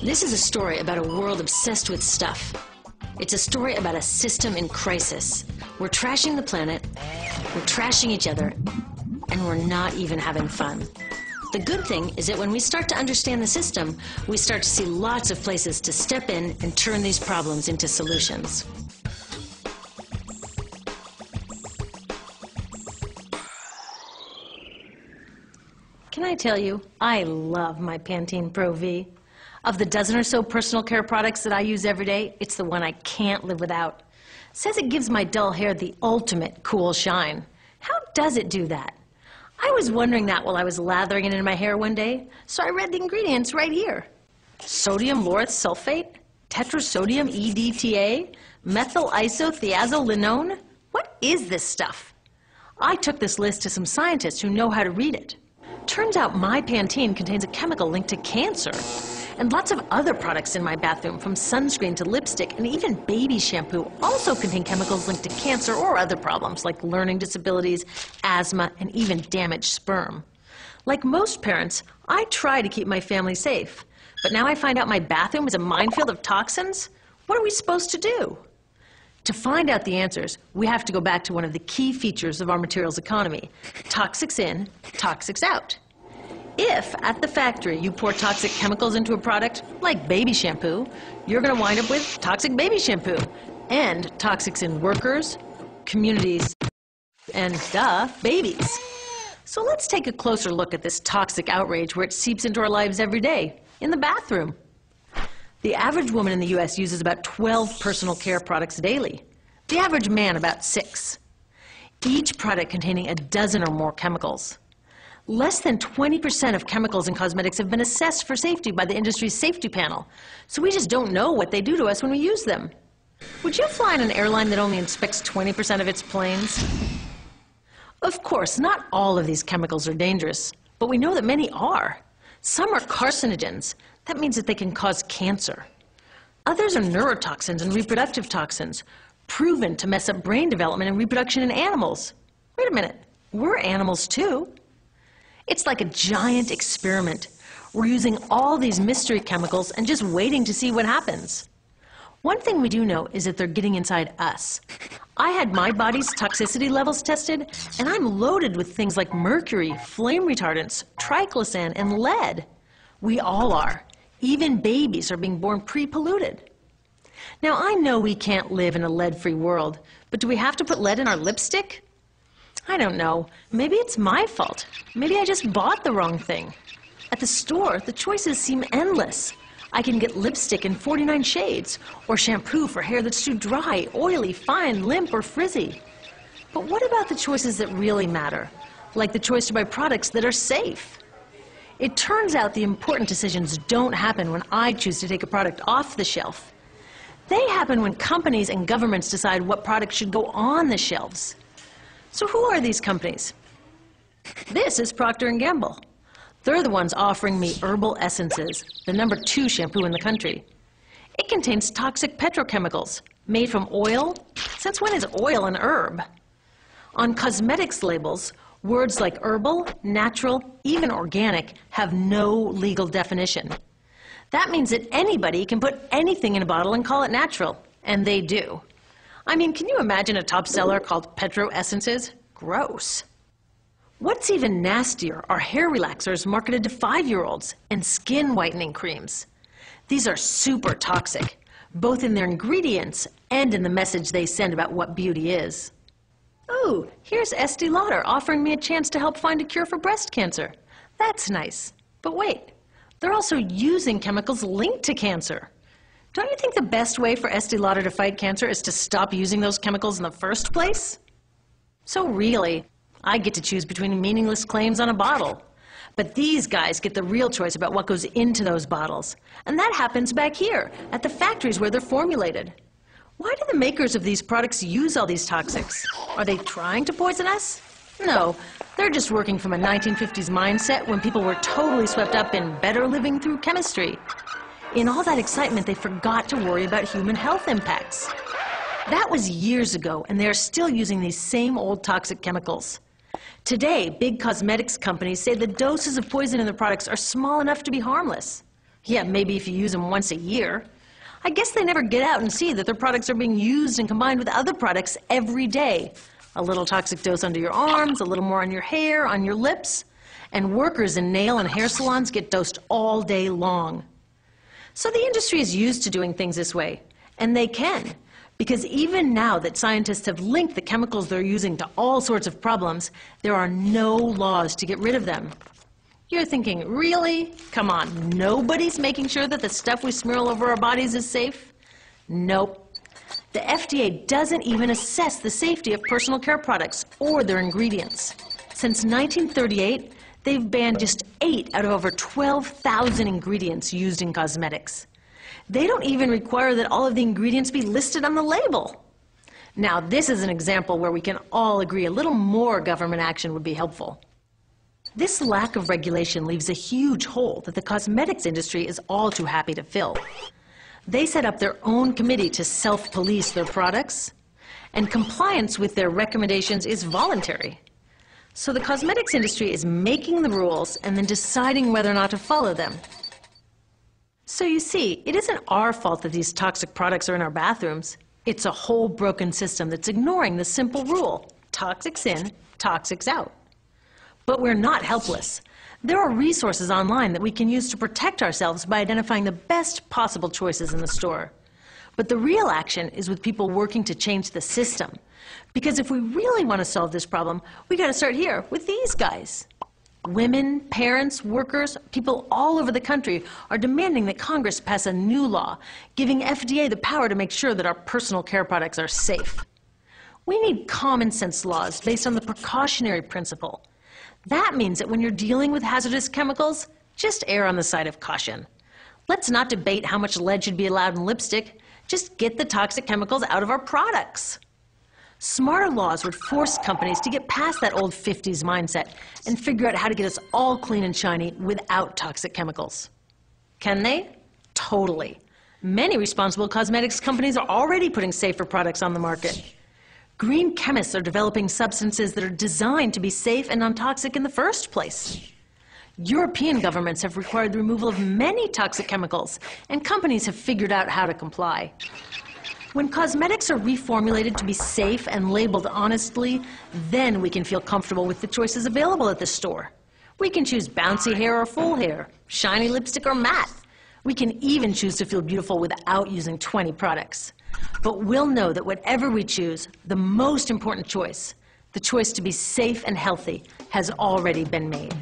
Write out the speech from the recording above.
This is a story about a world obsessed with stuff. It's a story about a system in crisis. We're trashing the planet, we're trashing each other, and we're not even having fun. The good thing is that when we start to understand the system, we start to see lots of places to step in and turn these problems into solutions. Can I tell you, I love my Pantene Pro V. Of the dozen or so personal care products that I use every day, it's the one I can't live without. Says it gives my dull hair the ultimate cool shine. How does it do that? I was wondering that while I was lathering it in my hair one day, so I read the ingredients right here. Sodium lauryl sulfate, tetrasodium EDTA, methyl isothiazolinone. What is this stuff? I took this list to some scientists who know how to read it. Turns out my Pantene contains a chemical linked to cancer. And lots of other products in my bathroom, from sunscreen to lipstick and even baby shampoo, also contain chemicals linked to cancer or other problems like learning disabilities, asthma, and even damaged sperm. Like most parents, I try to keep my family safe. But now I find out my bathroom is a minefield of toxins? What are we supposed to do? To find out the answers, we have to go back to one of the key features of our materials economy: toxics in, toxics out. If, at the factory, you pour toxic chemicals into a product, like baby shampoo, you're going to wind up with toxic baby shampoo, and toxics in workers, communities, and, babies. So let's take a closer look at this toxic outrage where it seeps into our lives every day, in the bathroom. The average woman in the U.S. uses about 12 personal care products daily. The average man about 6. Each product containing a dozen or more chemicals. Less than 20% of chemicals in cosmetics have been assessed for safety by the industry's safety panel, so we just don't know what they do to us when we use them. Would you fly on an airline that only inspects 20% of its planes? Of course, not all of these chemicals are dangerous, but we know that many are. Some are carcinogens. That means that they can cause cancer. Others are neurotoxins and reproductive toxins, proven to mess up brain development and reproduction in animals. Wait a minute, we're animals too. It's like a giant experiment. We're using all these mystery chemicals and just waiting to see what happens. One thing we do know is that they're getting inside us. I had my body's toxicity levels tested, and I'm loaded with things like mercury, flame retardants, triclosan, and lead. We all are. Even babies are being born pre-polluted. Now, I know we can't live in a lead-free world, but do we have to put lead in our lipstick? I don't know. Maybe it's my fault. Maybe I just bought the wrong thing. At the store, the choices seem endless. I can get lipstick in 49 shades, or shampoo for hair that's too dry, oily, fine, limp, or frizzy. But what about the choices that really matter? Like the choice to buy products that are safe? It turns out the important decisions don't happen when I choose to take a product off the shelf. They happen when companies and governments decide what products should go on the shelves. So who are these companies? This is Procter & Gamble. They're the ones offering me Herbal Essences, the #2 shampoo in the country. It contains toxic petrochemicals made from oil. Since when is oil an herb? On cosmetics labels, words like herbal, natural, even organic have no legal definition. That means that anybody can put anything in a bottle and call it natural, and they do. I mean, can you imagine a top seller called Petro Essences? Gross. What's even nastier are hair relaxers marketed to 5-year-olds and skin whitening creams. These are super toxic, both in their ingredients and in the message they send about what beauty is. Oh, here's Estee Lauder offering me a chance to help find a cure for breast cancer. That's nice. But wait, they're also using chemicals linked to cancer. Don't you think the best way for Estee Lauder to fight cancer is to stop using those chemicals in the first place? So really, I get to choose between meaningless claims on a bottle. But these guys get the real choice about what goes into those bottles. And that happens back here, at the factories where they're formulated. Why do the makers of these products use all these toxics? Are they trying to poison us? No, they're just working from a 1950s mindset when people were totally swept up in better living through chemistry. In all that excitement, they forgot to worry about human health impacts. That was years ago, and they're still using these same old toxic chemicals. Today, big cosmetics companies say the doses of poison in their products are small enough to be harmless. Yeah, maybe if you use them once a year. I guess they never get out and see that their products are being used and combined with other products every day. A little toxic dose under your arms, a little more on your hair, on your lips. And workers in nail and hair salons get dosed all day long. So the industry is used to doing things this way, and they can. Because even now that scientists have linked the chemicals they're using to all sorts of problems, there are no laws to get rid of them. You're thinking, really? Come on, nobody's making sure that the stuff we smear all over our bodies is safe? Nope. The FDA doesn't even assess the safety of personal care products or their ingredients. Since 1938, they've banned just 8 out of over 12,000 ingredients used in cosmetics. They don't even require that all of the ingredients be listed on the label. Now, this is an example where we can all agree a little more government action would be helpful. This lack of regulation leaves a huge hole that the cosmetics industry is all too happy to fill. They set up their own committee to self-police their products, and compliance with their recommendations is voluntary. So the cosmetics industry is making the rules and then deciding whether or not to follow them. So you see, it isn't our fault that these toxic products are in our bathrooms. It's a whole broken system that's ignoring the simple rule: toxics in, toxics out. But we're not helpless. There are resources online that we can use to protect ourselves by identifying the best possible choices in the store. But the real action is with people working to change the system. Because if we really want to solve this problem, we got to start here with these guys. Women, parents, workers, people all over the country are demanding that Congress pass a new law, giving FDA the power to make sure that our personal care products are safe. We need common sense laws based on the precautionary principle. That means that when you're dealing with hazardous chemicals, just err on the side of caution. Let's not debate how much lead should be allowed in lipstick. Just get the toxic chemicals out of our products. Smarter laws would force companies to get past that old 50s mindset and figure out how to get us all clean and shiny without toxic chemicals. Can they? Totally. Many responsible cosmetics companies are already putting safer products on the market. Green chemists are developing substances that are designed to be safe and non-toxic in the first place. European governments have required the removal of many toxic chemicals, and companies have figured out how to comply. When cosmetics are reformulated to be safe and labeled honestly, then we can feel comfortable with the choices available at the store. We can choose bouncy hair or full hair, shiny lipstick or matte. We can even choose to feel beautiful without using 20 products. But we'll know that whatever we choose, the most important choice, the choice to be safe and healthy, has already been made.